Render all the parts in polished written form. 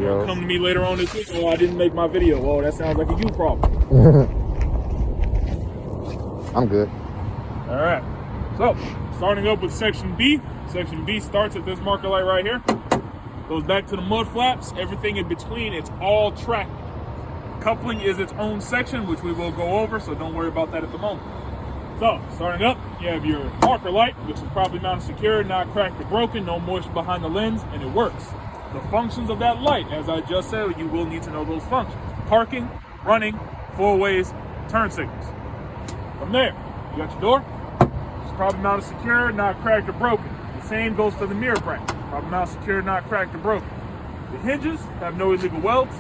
Yo. Come to me later on this week. Oh, I didn't make my video. Oh, that sounds like a you problem. I'm good. All right. So, starting up with section B. Section B starts at this marker light right here. Goes back to the mud flaps. Everything in between, it's all track. Coupling is its own section, which we will go over, so don't worry about that at the moment. So, starting up, you have your marker light, which is properly mounted secure, not cracked or broken, no moisture behind the lens, and it works. The functions of that light, as I just said, you will need to know those functions. Parking, running, four-ways, turn signals. From there, you got your door. It's properly mounted secure, not cracked or broken. The same goes for the mirror bracket. Properly mounted secure, not cracked or broken. The hinges have no illegal welds.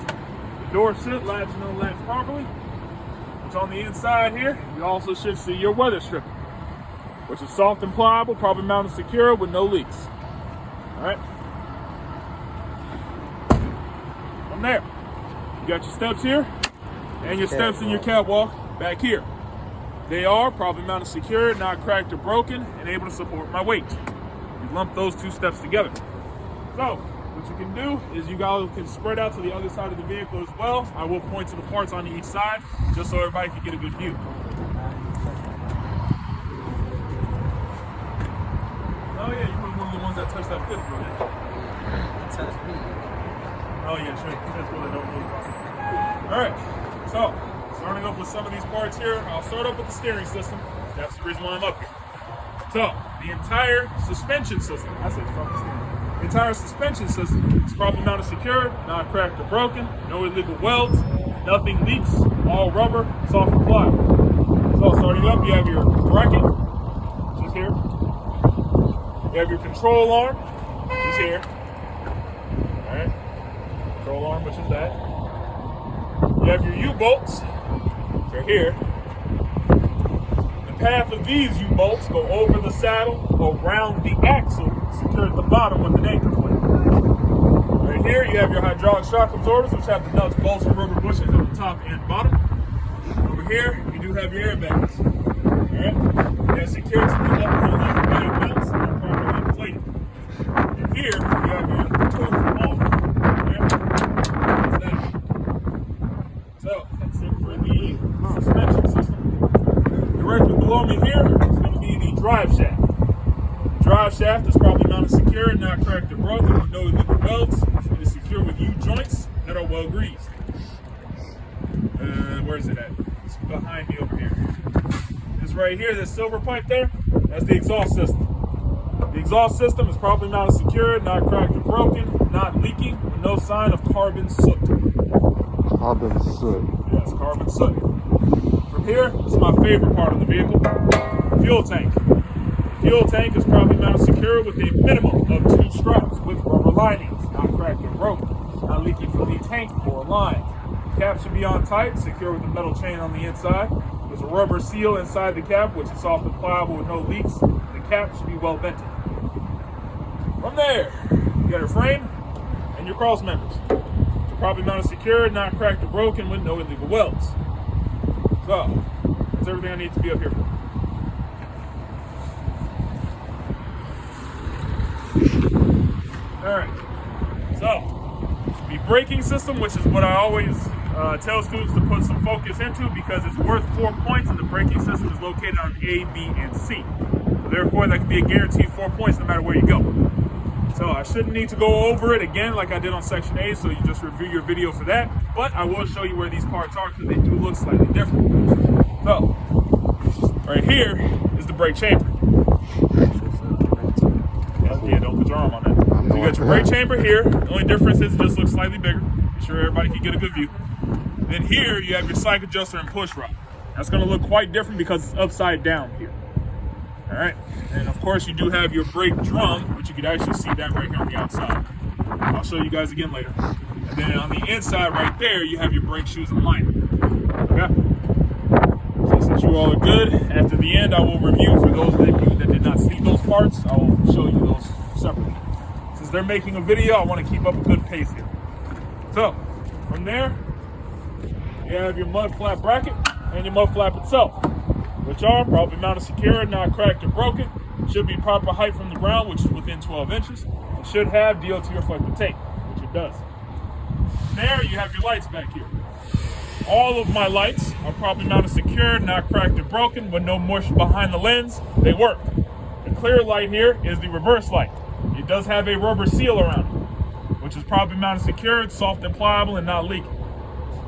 The door should latch and unlatch properly. Which on the inside here, you also should see your weather stripping, which is soft and pliable, properly mounted secure with no leaks. All right. From there, you got your steps here and your steps in your catwalk back here. They are properly mounted secure, not cracked or broken, and able to support my weight. You lump those two steps together. So, what you can do is you guys can spread out to the other side of the vehicle as well. I will point to the parts on each side, just so everybody can get a good view. Oh yeah, you were one of the ones that touched that fifth wheel. Touched me. Oh yeah, sure. Fifth wheel, don't move. All right, so starting up with some of these parts here, I'll start up with the steering system. That's the reason why I'm up here. So, the entire suspension system, I said fucking steering. The entire suspension system is properly mounted secure, not cracked or broken, no illegal welds, nothing leaks, all rubber, soft and pliable. So, starting up, you have your bracket, which is here. You have your control arm, which is here. Alright, control arm, which is that. You have your U-bolts, which are here. The path of these U-bolts go over the saddle, around the axle, secured at the bottom with an anchor plate. Right here, you have your hydraulic shock absorbers, which have the nuts, bolts, and rubber bushings at the top and bottom. Over here, you do have your airbags. Alright? They're secured to the upper and lower bag mounts and are properly inflated. And here, you have your tow arm. So, that's it for the suspension system. Directly below me here is going to be the drive shaft. The drive shaft is probably mounted secure, not cracked or broken, with no illegal welds. It is secure with U-joints that are well greased. Where is it at? It's behind me over here. This right here, this silver pipe there, that's the exhaust system. The exhaust system is properly mounted secure, not cracked or broken, not leaking, with no sign of carbon soot. Carbon soot. Yes, carbon soot. From here, this is my favorite part of the vehicle, fuel tank. The fuel tank is properly mounted secure with a minimum of 2 straps with rubber linings, not cracked or broken, not leaking from the tank or lines. The cap should be on tight, secure with a metal chain on the inside. There's a rubber seal inside the cap, which is soft and pliable with no leaks. The cap should be well vented. From there, you got your frame and your cross members. They're properly mounted secure, not cracked or broken, with no illegal welds. So, that's everything I need to be up here for. Alright, so the braking system, which is what I always tell students to put some focus into because it's worth 4 points and the braking system is located on A, B, and C. So therefore, that can be a guaranteed 4 points no matter where you go. So I shouldn't need to go over it again like I did on section A, so you just review your video for that. But I will show you where these parts are because they do look slightly different. So, right here is the brake chamber. Yeah, don't put your arm on that. So you got your brake chamber here. The only difference is it just looks slightly bigger. Make sure everybody can get a good view. Then here you have your cycle adjuster and push rod. That's going to look quite different because it's upside down here. All right, and of course you do have your brake drum, which you can actually see that right here on the outside. I'll show you guys again later. And then on the inside right there, you have your brake shoes and liner. Okay? So since you all are good, after the end I will review for those of you that did not see those parts. I will show you those separately. Since they're making a video, I want to keep up a good pace here. So, from there, you have your mud flap bracket and your mud flap itself, which are probably mounted secure, not cracked or broken. Should be proper height from the ground, which is within 12 inches. It should have DOT reflective tape, which it does. there, you have your lights back here. All of my lights are properly mounted, secured, not cracked or broken, with no moisture behind the lens. They work. The clear light here is the reverse light. It does have a rubber seal around it, which is properly mounted, secured, soft and pliable, and not leaking.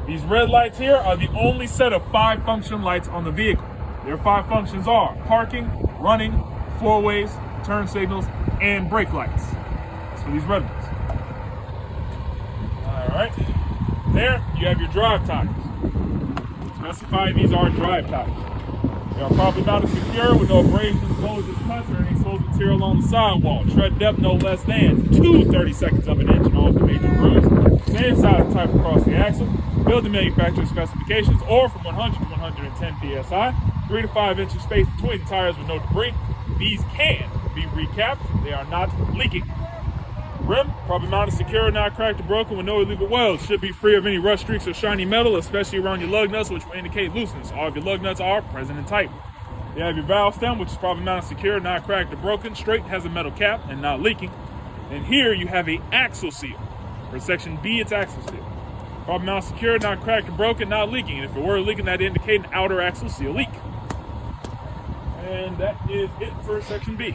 These red lights here are the only set of 5 function lights on the vehicle. Their 5 functions are parking, running, four-ways, turn signals, and brake lights. That's for these red ones. All right. There, you have your drive tires. Specify these are drive tires. They are properly mounted, secure, with no abrasions, bulges, cuts, or any exposed material along the sidewall. Tread depth no less than 2 30-seconds of an inch in all of the major grooves. Same size and type across the axle. Build the manufacturer specifications, or from 100 to 110 psi. 3 to 5 inches space between the tires with no debris. These can be recapped. They are not leaking. Rim, properly mounted, secure, not cracked or broken with no illegal welds. Should be free of any rust streaks or shiny metal, especially around your lug nuts, which will indicate looseness. All of your lug nuts are present and tight. You have your valve stem, which is properly mounted, secure, not cracked or broken. Straight, has a metal cap and not leaking. And here you have a axle seal. For section B, it's axle seal. Properly mounted, secure, not cracked or broken, not leaking. And if it were leaking, that'd indicate an outer axle seal leak. And that is it for section B.